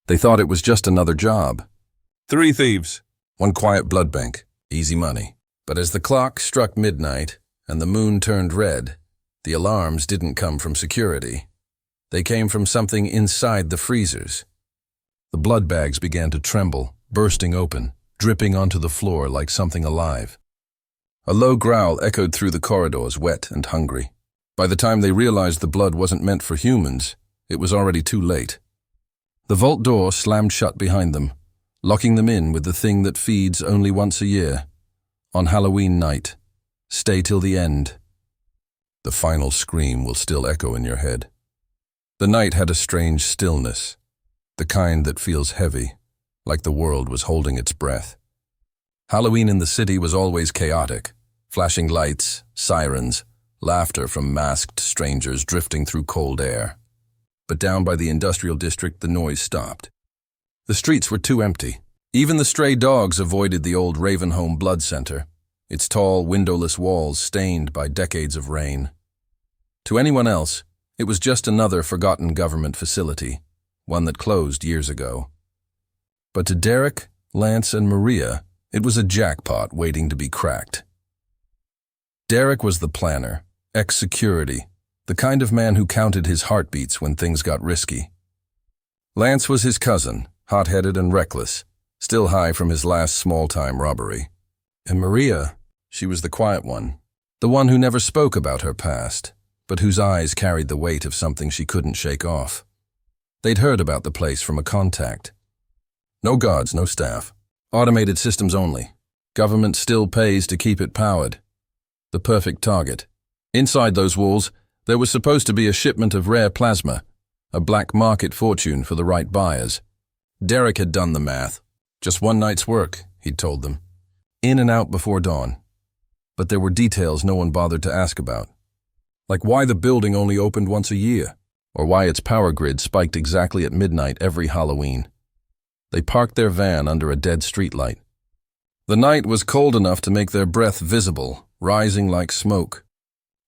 They thought it was just another job. 3 thieves. 1 quiet blood bank. Easy money. But as the clock struck midnight and the moon turned red, the alarms didn't come from security. They came from something inside the freezers. The blood bags began to tremble, bursting open, dripping onto the floor like something alive. A low growl echoed through the corridors, wet and hungry. By the time they realized the blood wasn't meant for humans, it was already too late. The vault door slammed shut behind them, locking them in with the thing that feeds only once a year. On Halloween night, stay till the end. The final scream will still echo in your head. The night had a strange stillness, the kind that feels heavy, like the world was holding its breath. Halloween in the city was always chaotic. Flashing lights, sirens, laughter from masked strangers drifting through cold air. But down by the industrial district, the noise stopped. The streets were too empty. Even the stray dogs avoided the old Ravenholm Blood Center, its tall, windowless walls stained by decades of rain. To anyone else, it was just another forgotten government facility, one that closed years ago. But to Derek, Lance, and Maria, it was a jackpot waiting to be cracked. Derek was the planner, ex-security, the kind of man who counted his heartbeats when things got risky. Lance was his cousin, hot-headed and reckless, still high from his last small-time robbery. And Maria, she was the quiet one, the one who never spoke about her past, but whose eyes carried the weight of something she couldn't shake off. They'd heard about the place from a contact. No guards, no staff. Automated systems only. Government still pays to keep it powered. The perfect target. Inside those walls, there was supposed to be a shipment of rare plasma, a black market fortune for the right buyers. Derek had done the math. Just one night's work, he'd told them. In and out before dawn. But there were details no one bothered to ask about. Like why the building only opened once a year, or why its power grid spiked exactly at midnight every Halloween. They parked their van under a dead streetlight. The night was cold enough to make their breath visible, rising like smoke.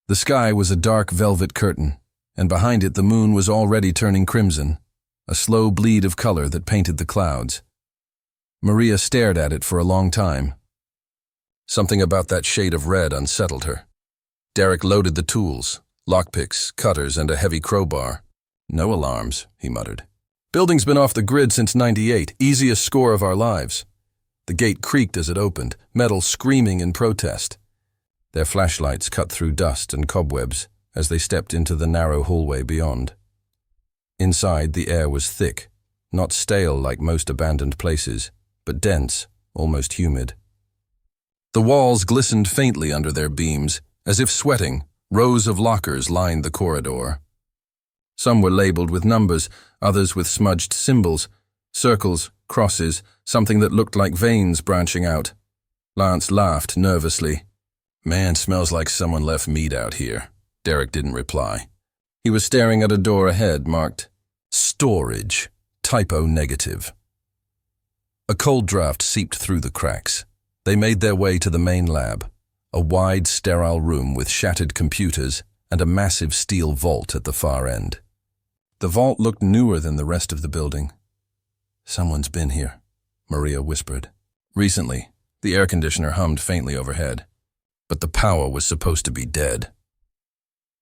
The sky was a dark velvet curtain, and behind it the moon was already turning crimson, a slow bleed of color that painted the clouds. Maria stared at it for a long time. Something about that shade of red unsettled her. Derek loaded the tools, lockpicks, cutters, and a heavy crowbar. No alarms, he muttered. Building's been off the grid since '98, easiest score of our lives. The gate creaked as it opened, metal screaming in protest. Their flashlights cut through dust and cobwebs as they stepped into the narrow hallway beyond. Inside, the air was thick, not stale like most abandoned places, but dense, almost humid. The walls glistened faintly under their beams, as if sweating. Rows of lockers lined the corridor. Some were labeled with numbers, others with smudged symbols, circles, crosses, something that looked like veins branching out. Lance laughed nervously. Man, smells like someone left meat out here. Derek didn't reply. He was staring at a door ahead marked, Storage, typo negative. A cold draft seeped through the cracks. They made their way to the main lab, a wide, sterile room with shattered computers and a massive steel vault at the far end. The vault looked newer than the rest of the building. Someone's been here, Maria whispered. Recently, the air conditioner hummed faintly overhead, but the power was supposed to be dead.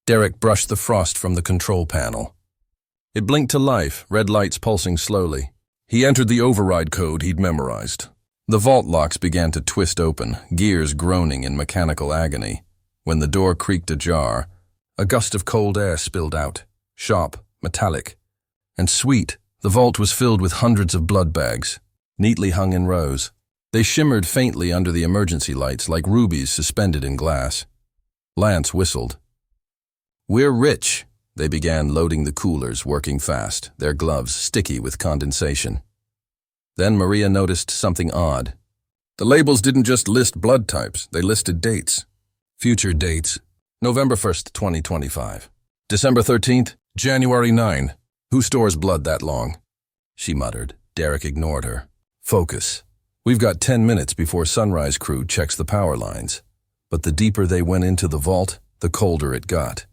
Derek brushed the frost from the control panel. It blinked to life, red lights pulsing slowly. He entered the override code he'd memorized. The vault locks began to twist open, gears groaning in mechanical agony. When the door creaked ajar, a gust of cold air spilled out, sharp, metallic, and sweet. The vault was filled with hundreds of blood bags, neatly hung in rows. They shimmered faintly under the emergency lights like rubies suspended in glass. Lance whistled. "We're rich." They began loading the coolers, working fast, their gloves sticky with condensation. Then Maria noticed something odd. The labels didn't just list blood types, they listed dates. Future dates: November 1st, 2025. December 13th, January 9. Who stores blood that long? She muttered. Derek ignored her. Focus. We've got 10 minutes before Sunrise Crew checks the power lines. But the deeper they went into the vault, the colder it got.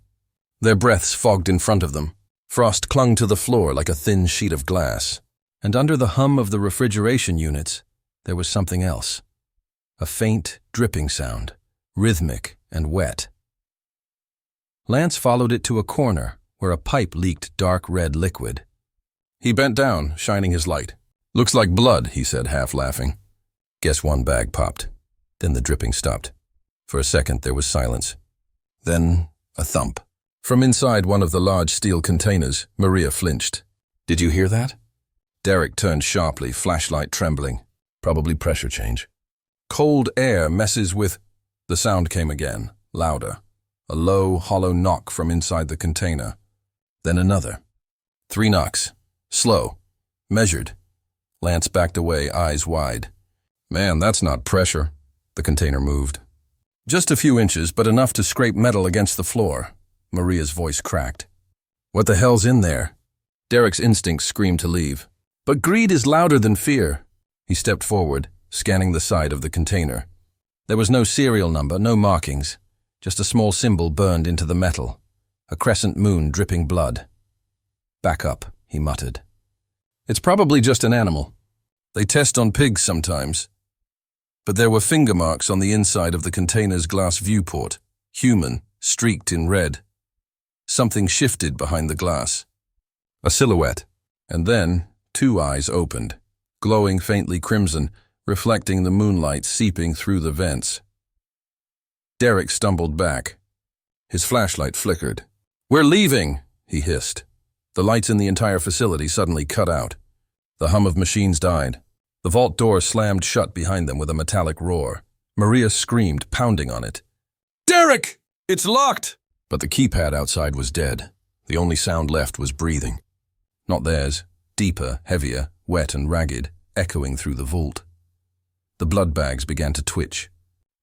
Their breaths fogged in front of them. Frost clung to the floor like a thin sheet of glass. And under the hum of the refrigeration units, there was something else. A faint, dripping sound, rhythmic and wet. Lance followed it to a corner where a pipe leaked dark red liquid. He bent down, shining his light. "Looks like blood," he said, half laughing. Guess one bag popped. Then the dripping stopped. For a second, there was silence. Then a thump. From inside one of the large steel containers, Maria flinched. "Did you hear that?" Derek turned sharply, flashlight trembling. "Probably pressure change." "Cold air messes with—" The sound came again, louder. A low, hollow knock from inside the container. Then another. 3 knocks. Slow. Measured. Lance backed away, eyes wide. "Man, that's not pressure." The container moved. "Just a few inches, but enough to scrape metal against the floor." Maria's voice cracked. "What the hell's in there?" Derek's instincts screamed to leave. But greed is louder than fear. He stepped forward, scanning the side of the container. There was no serial number, no markings. Just a small symbol burned into the metal. A crescent moon dripping blood. "Back up," he muttered. "It's probably just an animal. They test on pigs sometimes." But there were finger marks on the inside of the container's glass viewport, human, streaked in red. Something shifted behind the glass. A silhouette. And then 2 eyes opened, glowing faintly crimson, reflecting the moonlight seeping through the vents. Derek stumbled back. His flashlight flickered. "We're leaving," he hissed. The lights in the entire facility suddenly cut out. The hum of machines died. The vault door slammed shut behind them with a metallic roar. Maria screamed, pounding on it. "Derek! It's locked!" But the keypad outside was dead. The only sound left was breathing. Not theirs. Deeper, heavier, wet and ragged, echoing through the vault. The blood bags began to twitch.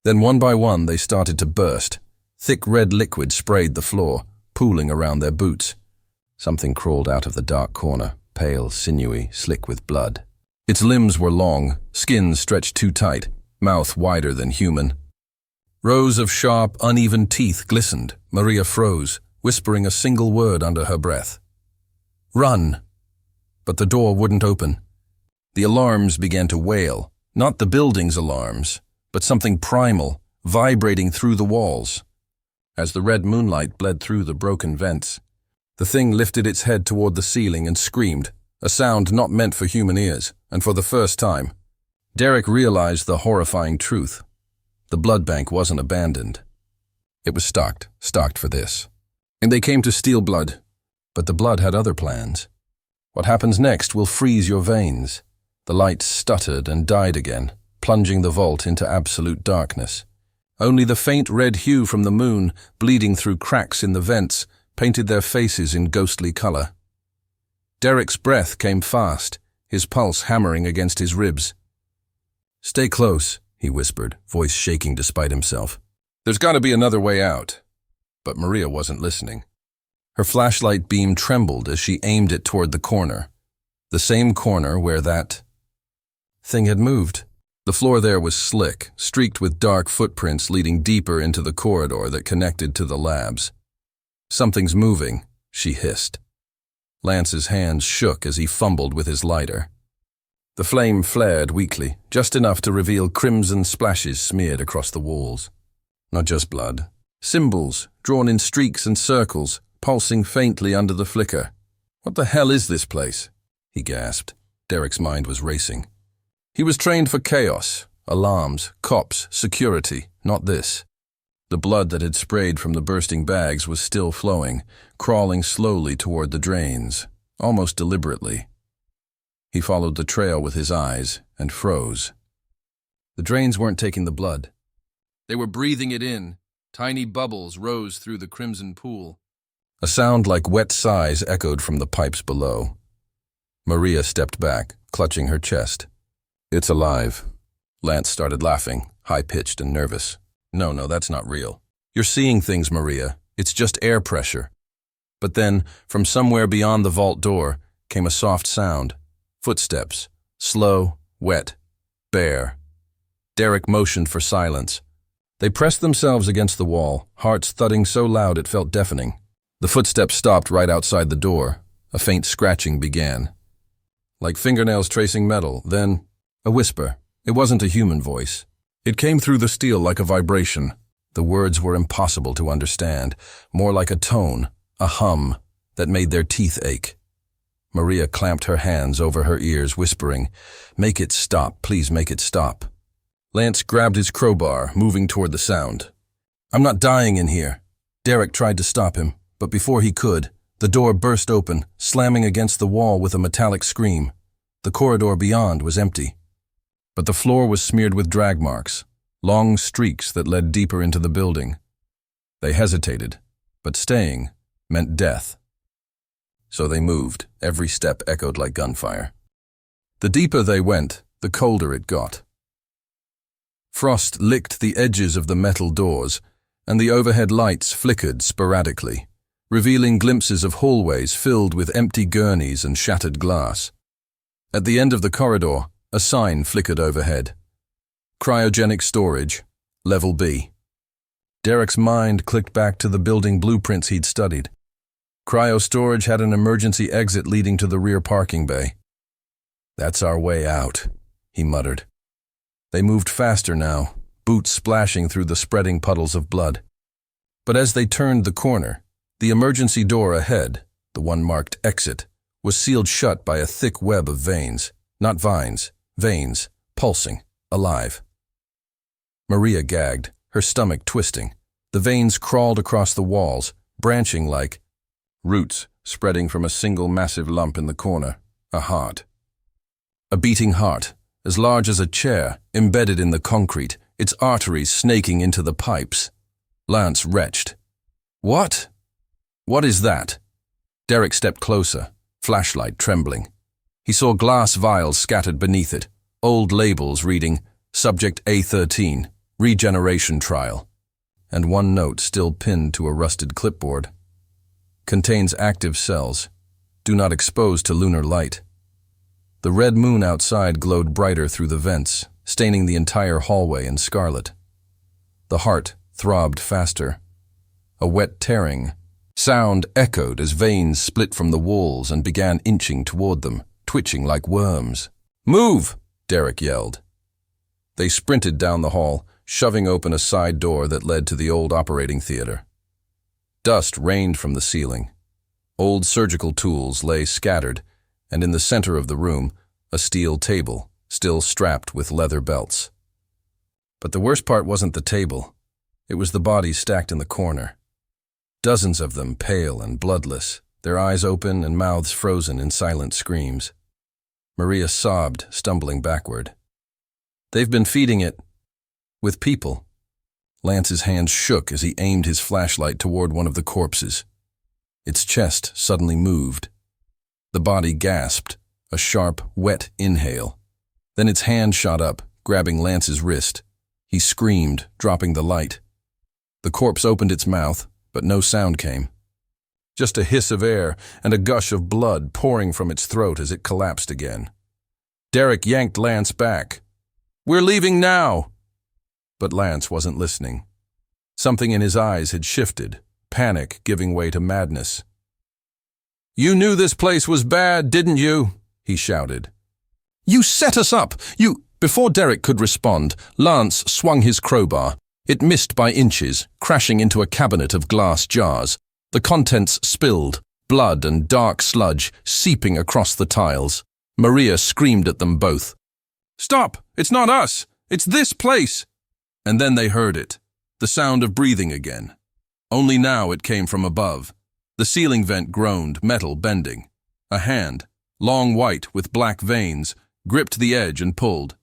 Then one by one they started to burst. Thick red liquid sprayed the floor, pooling around their boots. Something crawled out of the dark corner, pale, sinewy, slick with blood. Its limbs were long, skin stretched too tight, mouth wider than human. Rows of sharp, uneven teeth glistened. Maria froze, whispering a single word under her breath. "Run!" But the door wouldn't open. The alarms began to wail, not the building's alarms, but something primal, vibrating through the walls. As the red moonlight bled through the broken vents, the thing lifted its head toward the ceiling and screamed, a sound not meant for human ears, and for the first time, Derek realized the horrifying truth. The blood bank wasn't abandoned. It was stocked for this. And they came to steal blood, but the blood had other plans. What happens next will freeze your veins. The lights stuttered and died again, plunging the vault into absolute darkness. Only the faint red hue from the moon, bleeding through cracks in the vents, painted their faces in ghostly color. Derek's breath came fast, his pulse hammering against his ribs. "Stay close," he whispered, voice shaking despite himself. "There's got to be another way out." But Maria wasn't listening. Her flashlight beam trembled as she aimed it toward the corner. The same corner where that thing had moved. The floor there was slick, streaked with dark footprints leading deeper into the corridor that connected to the labs. "Something's moving," she hissed. Lance's hands shook as he fumbled with his lighter. The flame flared weakly, just enough to reveal crimson splashes smeared across the walls. Not just blood. Symbols, drawn in streaks and circles, pulsing faintly under the flicker. "What the hell is this place?" he gasped. Derek's mind was racing. He was trained for chaos, alarms, cops, security, not this. The blood that had sprayed from the bursting bags was still flowing, crawling slowly toward the drains, almost deliberately. He followed the trail with his eyes and froze. The drains weren't taking the blood. They were breathing it in. Tiny bubbles rose through the crimson pool. A sound like wet sighs echoed from the pipes below. Maria stepped back, clutching her chest. "It's alive." Lance started laughing, high-pitched and nervous. No, that's not real. "You're seeing things, Maria. It's just air pressure." But then, from somewhere beyond the vault door, came a soft sound. Footsteps. Slow, wet, bare. Derek motioned for silence. They pressed themselves against the wall, hearts thudding so loud it felt deafening. The footsteps stopped right outside the door. A faint scratching began. like fingernails tracing metal, then a whisper. It wasn't a human voice. It came through the steel like a vibration. The words were impossible to understand, more like a tone, a hum, that made their teeth ache. Maria clamped her hands over her ears, whispering, "Make it stop, please make it stop." Lance grabbed his crowbar, moving toward the sound. "I'm not dying in here." Derek tried to stop him, but before he could, the door burst open, slamming against the wall with a metallic scream. The corridor beyond was empty, but the floor was smeared with drag marks, long streaks that led deeper into the building. They hesitated, but staying meant death. So they moved. Every step echoed like gunfire. The deeper they went, the colder it got. Frost licked the edges of the metal doors, and the overhead lights flickered sporadically, revealing glimpses of hallways filled with empty gurneys and shattered glass. At the end of the corridor, a sign flickered overhead. Cryogenic storage, level B. Derek's mind clicked back to the building blueprints he'd studied. Cryo-storage had an emergency exit leading to the rear parking bay. "That's our way out," he muttered. They moved faster now, boots splashing through the spreading puddles of blood. But as they turned the corner, the emergency door ahead, the one marked exit, was sealed shut by a thick web of veins. Not vines, veins, pulsing, alive. Maria gagged, her stomach twisting. The veins crawled across the walls, branching like roots spreading from a single massive lump in the corner, a heart. A beating heart, as large as a chair, embedded in the concrete, its arteries snaking into the pipes. Lance retched. "What? What is that?" Derek stepped closer, flashlight trembling. He saw glass vials scattered beneath it, old labels reading, "Subject A13, Regeneration Trial," and one note still pinned to a rusted clipboard. "Contains active cells. Do not expose to lunar light." The red moon outside glowed brighter through the vents, staining the entire hallway in scarlet. The heart throbbed faster. A wet tearing sound echoed as veins split from the walls and began inching toward them, twitching like worms. "Move!" Derek yelled. They sprinted down the hall, shoving open a side door that led to the old operating theater. Dust rained from the ceiling. Old surgical tools lay scattered, and in the center of the room, a steel table, still strapped with leather belts. But the worst part wasn't the table. It was the bodies stacked in the corner. Dozens of them, pale and bloodless, their eyes open and mouths frozen in silent screams. Maria sobbed, stumbling backward. "They've been feeding it with people." Lance's hands shook as he aimed his flashlight toward one of the corpses. Its chest suddenly moved. The body gasped, a sharp, wet inhale. Then its hand shot up, grabbing Lance's wrist. He screamed, dropping the light. The corpse opened its mouth, but no sound came. Just a hiss of air and a gush of blood pouring from its throat as it collapsed again. Derek yanked Lance back. "We're leaving now!" But Lance wasn't listening. Something in his eyes had shifted, panic giving way to madness. "You knew this place was bad, didn't you?" he shouted. "You set us up! You—" Before Derek could respond, Lance swung his crowbar. It missed by inches, crashing into a cabinet of glass jars. The contents spilled, blood and dark sludge seeping across the tiles. Maria screamed at them both. "Stop! It's not us! It's this place!" And then they heard it, the sound of breathing again. Only now it came from above. The ceiling vent groaned, metal bending. A hand, long white with black veins, gripped the edge and pulled.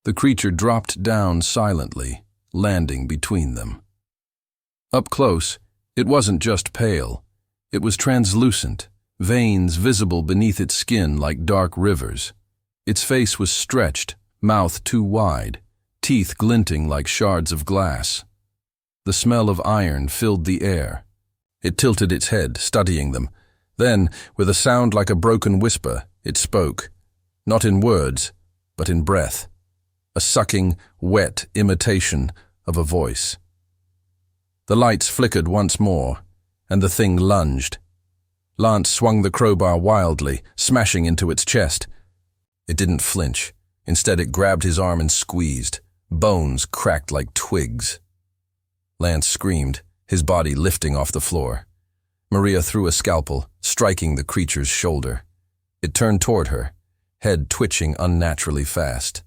The creature dropped down silently, landing between them. Up close, it wasn't just pale. It was translucent, veins visible beneath its skin like dark rivers. Its face was stretched, mouth too wide, teeth glinting like shards of glass. The smell of iron filled the air. It tilted its head, studying them. Then, with a sound like a broken whisper, it spoke. Not in words, but in breath. A sucking, wet imitation of a voice. The lights flickered once more, and the thing lunged. Lance swung the crowbar wildly, smashing into its chest. It didn't flinch. Instead, it grabbed his arm and squeezed. Bones cracked like twigs. Lance screamed, his body lifting off the floor. Maria threw a scalpel, striking the creature's shoulder. It turned toward her, head twitching unnaturally fast.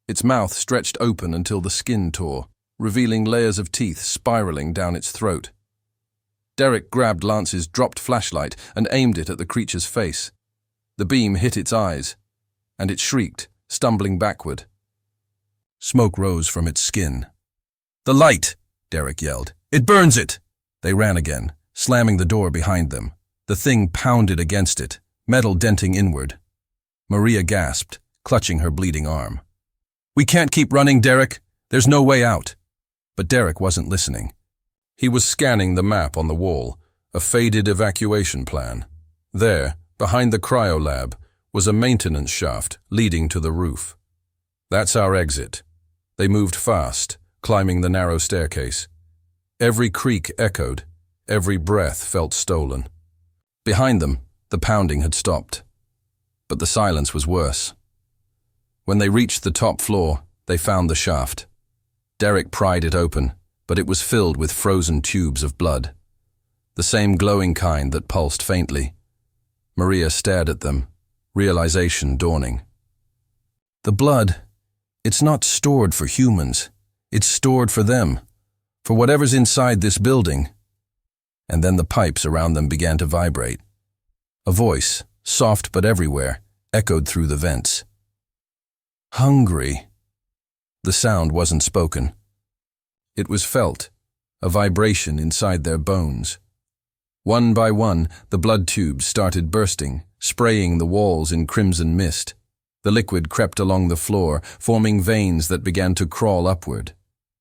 Its mouth stretched open until the skin tore, revealing layers of teeth spiraling down its throat. Derek grabbed Lance's dropped flashlight and aimed it at the creature's face. The beam hit its eyes, and it shrieked, stumbling backward. Smoke rose from its skin. "The light!" Derek yelled. "It burns it!" They ran again, slamming the door behind them. The thing pounded against it, metal denting inward. Maria gasped, clutching her bleeding arm. "We can't keep running, Derek. There's no way out." But Derek wasn't listening. He was scanning the map on the wall, a faded evacuation plan. There, behind the cryo lab, was a maintenance shaft leading to the roof. "That's our exit." They moved fast, climbing the narrow staircase. Every creak echoed, every breath felt stolen. Behind them, the pounding had stopped. But the silence was worse. When they reached the top floor, they found the shaft. Derek pried it open, but it was filled with frozen tubes of blood. The same glowing kind that pulsed faintly. Maria stared at them, realization dawning. The blood, it's not stored for humans. It's stored for them, for whatever's inside this building. And then the pipes around them began to vibrate. A voice, soft but everywhere, echoed through the vents. "Hungry." The sound wasn't spoken. It was felt, a vibration inside their bones. One by one, the blood tubes started bursting, spraying the walls in crimson mist. The liquid crept along the floor, forming veins that began to crawl upward.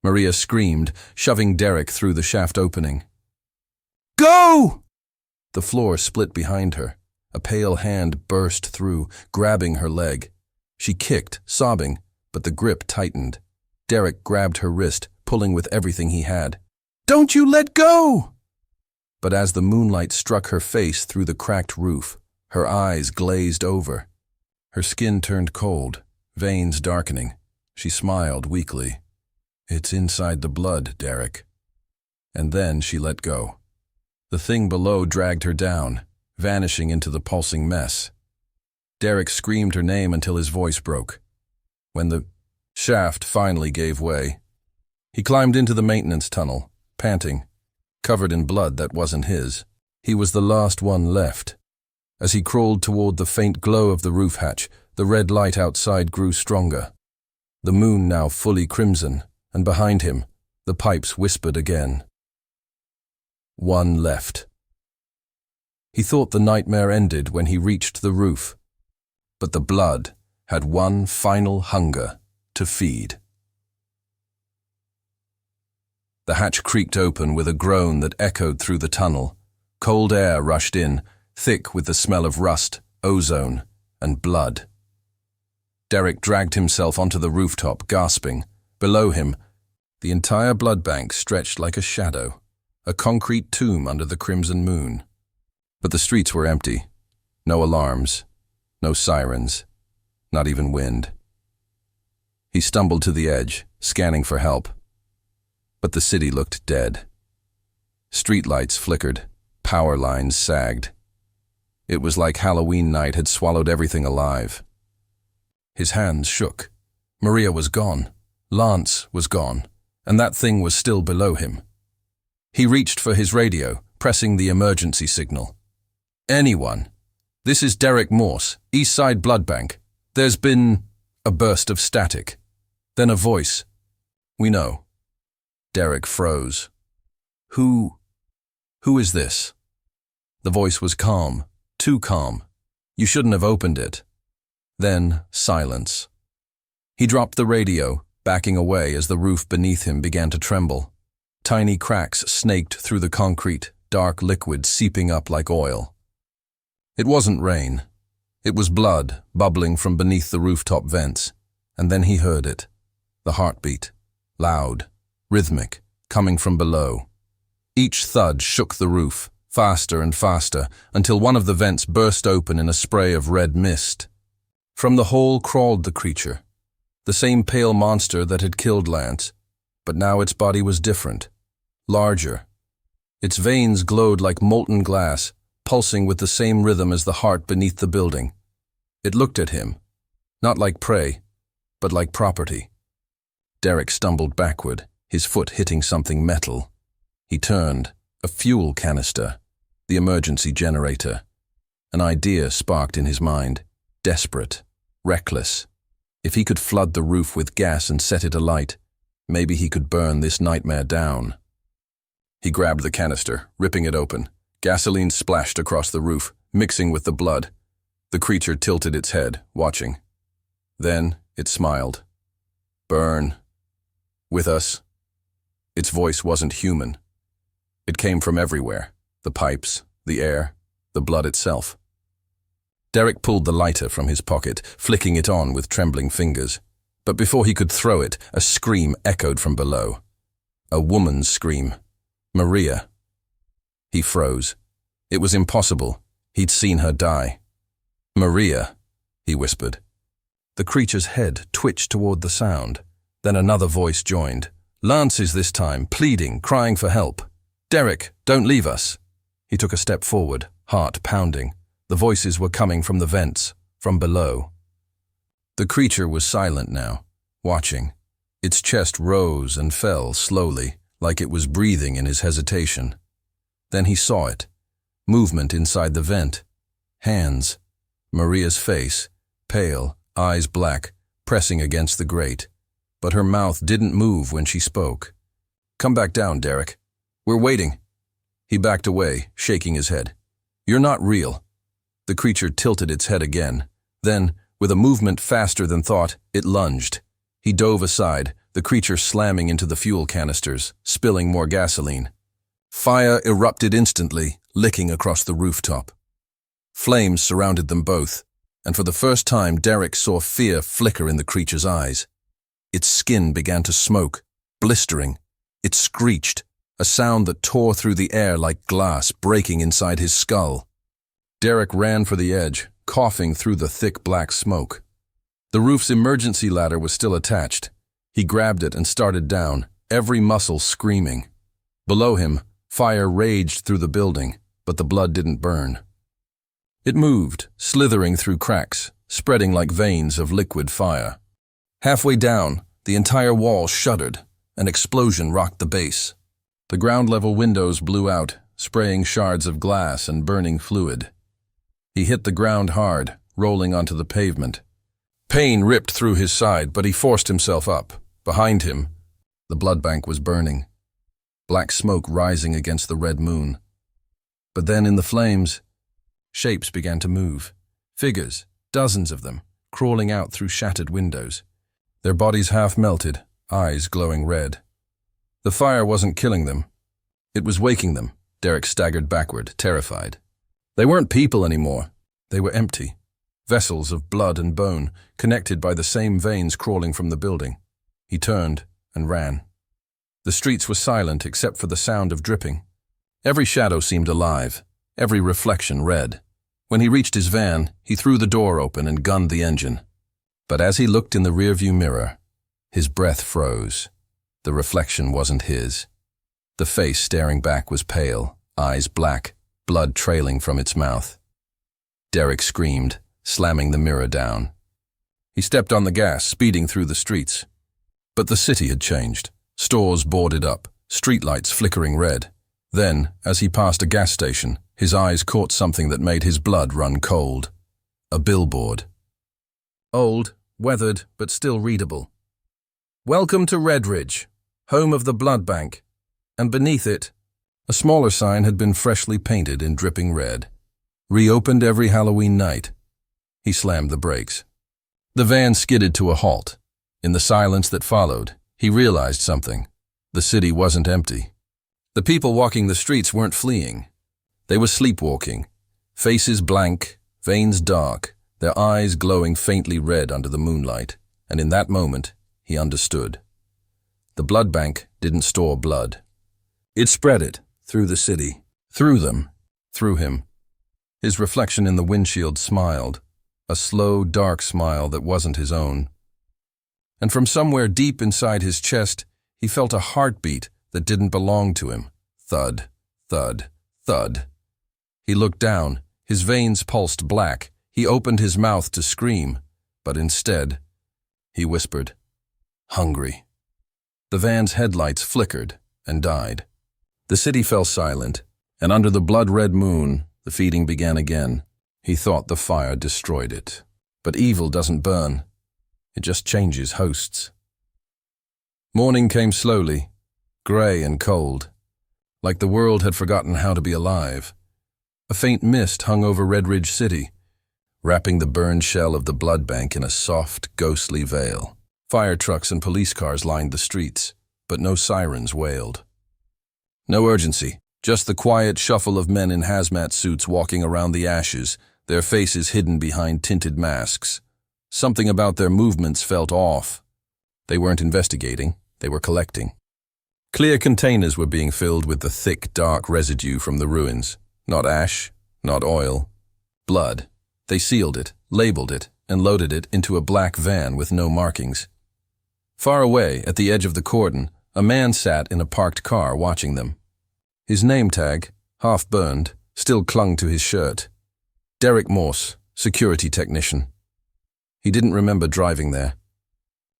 Maria screamed, shoving Derek through the shaft opening. "Go!" The floor split behind her. A pale hand burst through, grabbing her leg. She kicked, sobbing, but the grip tightened. Derek grabbed her wrist, pulling with everything he had. "Don't you let go!" But as the moonlight struck her face through the cracked roof, her eyes glazed over. Her skin turned cold, veins darkening. She smiled weakly. "It's inside the blood, Derek." And then she let go. The thing below dragged her down, vanishing into the pulsing mess. Derek screamed her name until his voice broke. When the shaft finally gave way, he climbed into the maintenance tunnel, panting, covered in blood that wasn't his. He was the last one left. As he crawled toward the faint glow of the roof hatch, the red light outside grew stronger. The moon now fully crimson, and behind him, the pipes whispered again. One left. He thought the nightmare ended when he reached the roof, but the blood had one final hunger to feed. The hatch creaked open with a groan that echoed through the tunnel. Cold air rushed in, thick with the smell of rust, ozone, and blood. Derek dragged himself onto the rooftop, gasping. Below him, the entire blood bank stretched like a shadow, a concrete tomb under the crimson moon. But the streets were empty. No alarms, no sirens, not even wind. He stumbled to the edge, scanning for help. But the city looked dead. Streetlights flickered, power lines sagged. It was like Halloween night had swallowed everything alive. His hands shook. Maria was gone. Lance was gone. And that thing was still below him. He reached for his radio, pressing the emergency signal. "Anyone? This is Derek Morse, Eastside Blood Bank. There's been..." A burst of static. Then a voice. "We know." Derek froze. Who is this?" The voice was calm, too calm. "You shouldn't have opened it." Then silence. He dropped the radio, backing away as the roof beneath him began to tremble. Tiny cracks snaked through the concrete, dark liquid seeping up like oil. It wasn't rain. It was blood bubbling from beneath the rooftop vents. And then he heard it. The heartbeat. Loud, rhythmic, coming from below. Each thud shook the roof, faster and faster, until one of the vents burst open in a spray of red mist. From the hole crawled the creature, the same pale monster that had killed Lance, but now its body was different, larger. Its veins glowed like molten glass, pulsing with the same rhythm as the heart beneath the building. It looked at him, not like prey, but like property. Derek stumbled backward, his foot hitting something metal. He turned, a fuel canister, the emergency generator. An idea sparked in his mind, desperate, reckless. If he could flood the roof with gas and set it alight, maybe he could burn this nightmare down. He grabbed the canister, ripping it open. Gasoline splashed across the roof, mixing with the blood. The creature tilted its head, watching. Then it smiled. "Burn. With us." Its voice wasn't human. It came from everywhere, the pipes, the air, the blood itself. Derek pulled the lighter from his pocket, flicking it on with trembling fingers. But before he could throw it, a scream echoed from below. A woman's scream. Maria. He froze. It was impossible. He'd seen her die. "Maria," he whispered. The creature's head twitched toward the sound. Then another voice joined. Lance's this time, pleading, crying for help. "Derek, don't leave us." He took a step forward, heart pounding. The voices were coming from the vents, from below. The creature was silent now, watching. Its chest rose and fell slowly, like it was breathing in his hesitation. Then he saw it. Movement inside the vent. Hands. Maria's face, pale, eyes black, pressing against the grate. But her mouth didn't move when she spoke. "Come back down, Derek. We're waiting." He backed away, shaking his head. "You're not real." The creature tilted its head again. Then, with a movement faster than thought, it lunged. He dove aside, the creature slamming into the fuel canisters, spilling more gasoline. Fire erupted instantly, licking across the rooftop. Flames surrounded them both, and for the first time Derek saw fear flicker in the creature's eyes. Its skin began to smoke, blistering. It screeched, a sound that tore through the air like glass breaking inside his skull. Derek ran for the edge, coughing through the thick black smoke. The roof's emergency ladder was still attached. He grabbed it and started down, every muscle screaming. Below him, fire raged through the building, but the blood didn't burn. It moved, slithering through cracks, spreading like veins of liquid fire. Halfway down, the entire wall shuddered. An explosion rocked the base. The ground-level windows blew out, spraying shards of glass and burning fluid. He hit the ground hard, rolling onto the pavement. Pain ripped through his side, but he forced himself up. Behind him, the blood bank was burning. Black smoke rising against the red moon. But then in the flames, shapes began to move. Figures, dozens of them, crawling out through shattered windows. Their bodies half melted, eyes glowing red. The fire wasn't killing them. It was waking them. Derek staggered backward, terrified. They weren't people anymore. They were empty. Vessels of blood and bone, connected by the same veins crawling from the building. He turned and ran. The streets were silent except for the sound of dripping. Every shadow seemed alive, every reflection red. When he reached his van, he threw the door open and gunned the engine. But as he looked in the rearview mirror, his breath froze. The reflection wasn't his. The face staring back was pale, eyes black, blood trailing from its mouth. Derek screamed, slamming the mirror down. He stepped on the gas, speeding through the streets. But the city had changed. Stores boarded up, streetlights flickering red. Then, as he passed a gas station, his eyes caught something that made his blood run cold. A billboard. Old, weathered, but still readable. "Welcome to Redridge, home of the blood bank." And beneath it, a smaller sign had been freshly painted in dripping red. Reopened every Halloween night. He slammed the brakes. The van skidded to a halt. In the silence that followed, he realized something. The city wasn't empty. The people walking the streets weren't fleeing. They were sleepwalking, faces blank, veins dark, their eyes glowing faintly red under the moonlight, and in that moment, he understood. The blood bank didn't store blood. It spread it through the city, through them, through him. His reflection in the windshield smiled. a slow, dark smile that wasn't his own. And from somewhere deep inside his chest, he felt a heartbeat that didn't belong to him. Thud, thud, thud. He looked down. His veins pulsed black. He opened his mouth to scream, but instead, he whispered, "Hungry." The van's headlights flickered and died. The city fell silent, and under the blood-red moon, the feeding began again. He thought the fire destroyed it. But evil doesn't burn. It just changes hosts. Morning came slowly, gray and cold, like the world had forgotten how to be alive. A faint mist hung over Red Ridge City, wrapping the burned shell of the blood bank in a soft, ghostly veil. Fire trucks and police cars lined the streets, but no sirens wailed. No urgency, just the quiet shuffle of men in hazmat suits walking around the ashes, their faces hidden behind tinted masks. Something about their movements felt off. They weren't investigating, they were collecting. Clear containers were being filled with the thick, dark residue from the ruins. Not ash, not oil. Blood. They sealed it, labeled it, and loaded it into a black van with no markings. Far away, at the edge of the cordon, a man sat in a parked car watching them. His name tag, half burned, still clung to his shirt. Derek Morse, security technician. He didn't remember driving there.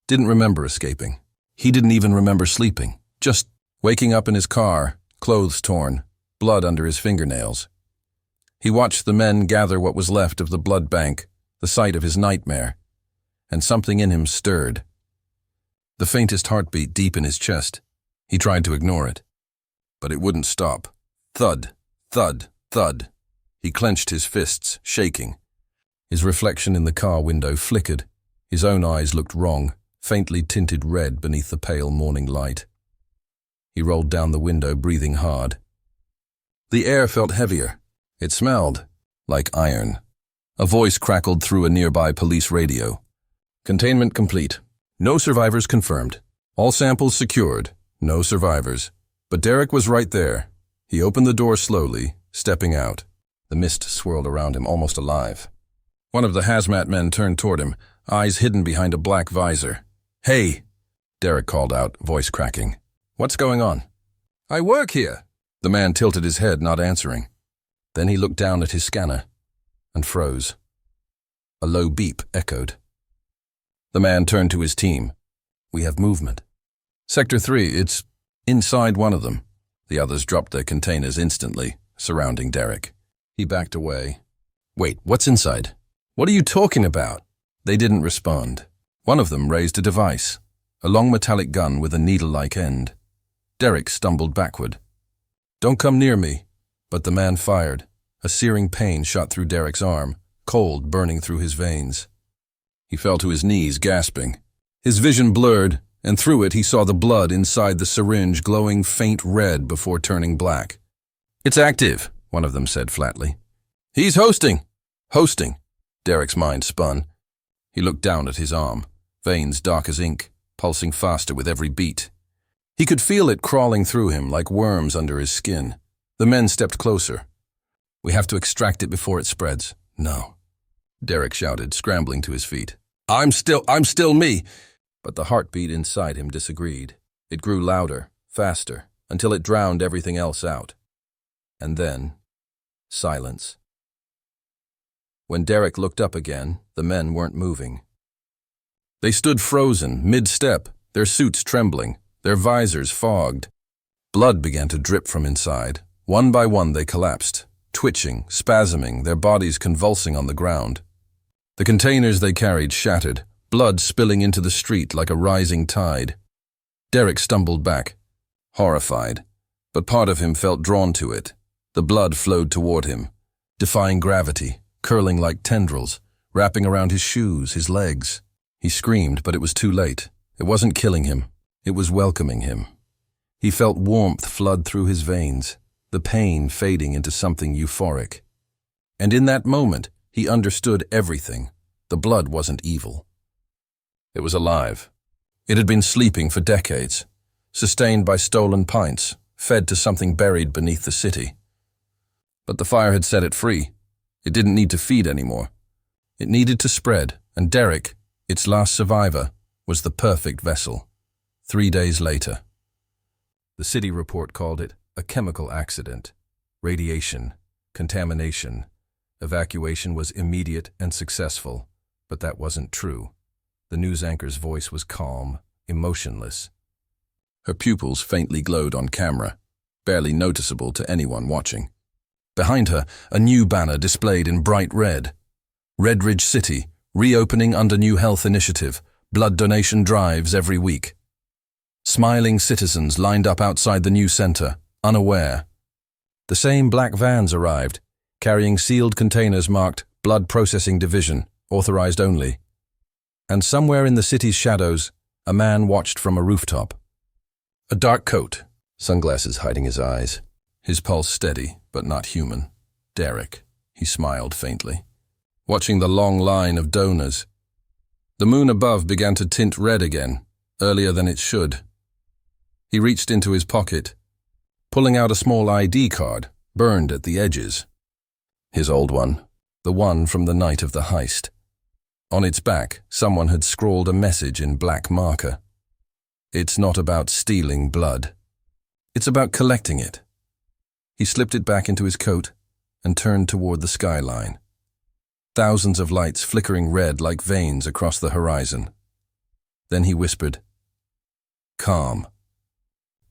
Didn't remember escaping. He didn't even remember sleeping. Just waking up in his car, clothes torn, blood under his fingernails. He watched the men gather what was left of the blood bank, the site of his nightmare, and something in him stirred. The faintest heartbeat deep in his chest. He tried to ignore it, but it wouldn't stop. Thud, thud, thud. He clenched his fists, shaking. His reflection in the car window flickered. His own eyes looked wrong, faintly tinted red beneath the pale morning light. He rolled down the window, breathing hard. The air felt heavier. It smelled like iron. A voice crackled through a nearby police radio. Containment complete. No survivors confirmed. All samples secured. No survivors. But Derek was right there. He opened the door slowly, stepping out. The mist swirled around him, almost alive. One of the hazmat men turned toward him, eyes hidden behind a black visor. "Hey!" Derek called out, voice cracking. "What's going on?" "I work here." The man tilted his head, not answering. Then he looked down at his scanner and froze. A low beep echoed. The man turned to his team. "We have movement." "Sector 3, it's inside one of them." The others dropped their containers instantly, surrounding Derek. He backed away. "Wait, what's inside? What are you talking about?" They didn't respond. One of them raised a device, a long metallic gun with a needle-like end. Derek stumbled backward. "Don't come near me." But the man fired. A searing pain shot through Derek's arm, cold burning through his veins. He fell to his knees, gasping. His vision blurred, and through it he saw the blood inside the syringe glowing faint red before turning black. "It's active," one of them said flatly. "He's hosting." Hosting. Derek's mind spun. He looked down at his arm, veins dark as ink, pulsing faster with every beat. He could feel it crawling through him like worms under his skin. The men stepped closer. "We have to extract it before it spreads." "No," Derek shouted, scrambling to his feet. I'm still me." But the heartbeat inside him disagreed. It grew louder, faster, until it drowned everything else out. And then, silence. When Derek looked up again, the men weren't moving. They stood frozen, mid-step, their suits trembling, their visors fogged. Blood began to drip from inside. One by one they collapsed, twitching, spasming, their bodies convulsing on the ground. The containers they carried shattered, blood spilling into the street like a rising tide. Derek stumbled back, horrified, but part of him felt drawn to it. The blood flowed toward him, defying gravity, curling like tendrils, wrapping around his shoes, his legs. He screamed, but it was too late. It wasn't killing him. It was welcoming him. He felt warmth flood through his veins, the pain fading into something euphoric. And in that moment, he understood everything. The blood wasn't evil. It was alive. It had been sleeping for decades, sustained by stolen pints, fed to something buried beneath the city. But the fire had set it free. It didn't need to feed anymore. It needed to spread, and Derek, its last survivor, was the perfect vessel. 3 days later. The city report called it a chemical accident. Radiation, contamination. Evacuation was immediate and successful, but that wasn't true. The news anchor's voice was calm, emotionless. Her pupils faintly glowed on camera, barely noticeable to anyone watching. Behind her, a new banner displayed in bright red. Redridge City, reopening under new health initiative, blood donation drives every week. Smiling citizens lined up outside the new center, unaware. The same black vans arrived, carrying sealed containers marked Blood Processing Division, authorized only. And somewhere in the city's shadows, a man watched from a rooftop. A dark coat, sunglasses hiding his eyes, his pulse steady but not human. Derek, he smiled faintly, watching the long line of donors. The moon above began to tint red again, earlier than it should. He reached into his pocket, pulling out a small ID card, burned at the edges. His old one, the one from the night of the heist. On its back, someone had scrawled a message in black marker. It's not about stealing blood. It's about collecting it. He slipped it back into his coat and turned toward the skyline. Thousands of lights flickering red like veins across the horizon. Then he whispered, "Calm.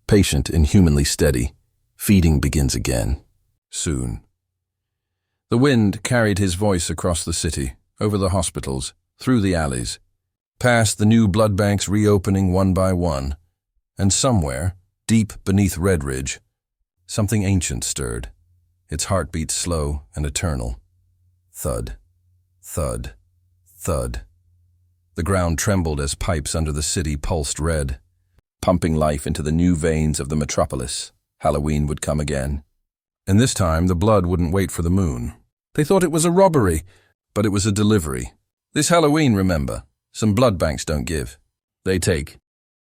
Patient and humanly steady. Feeding begins again. Soon." The wind carried his voice across the city, over the hospitals, through the alleys, past the new blood banks reopening one by one, and somewhere, deep beneath Redridge, something ancient stirred, its heartbeat slow and eternal. Thud, thud, thud. The ground trembled as pipes under the city pulsed red, pumping life into the new veins of the metropolis. Halloween would come again. And this time the blood wouldn't wait for the moon. They thought it was a robbery, but it was a delivery. This Halloween, remember, some blood banks don't give. They take.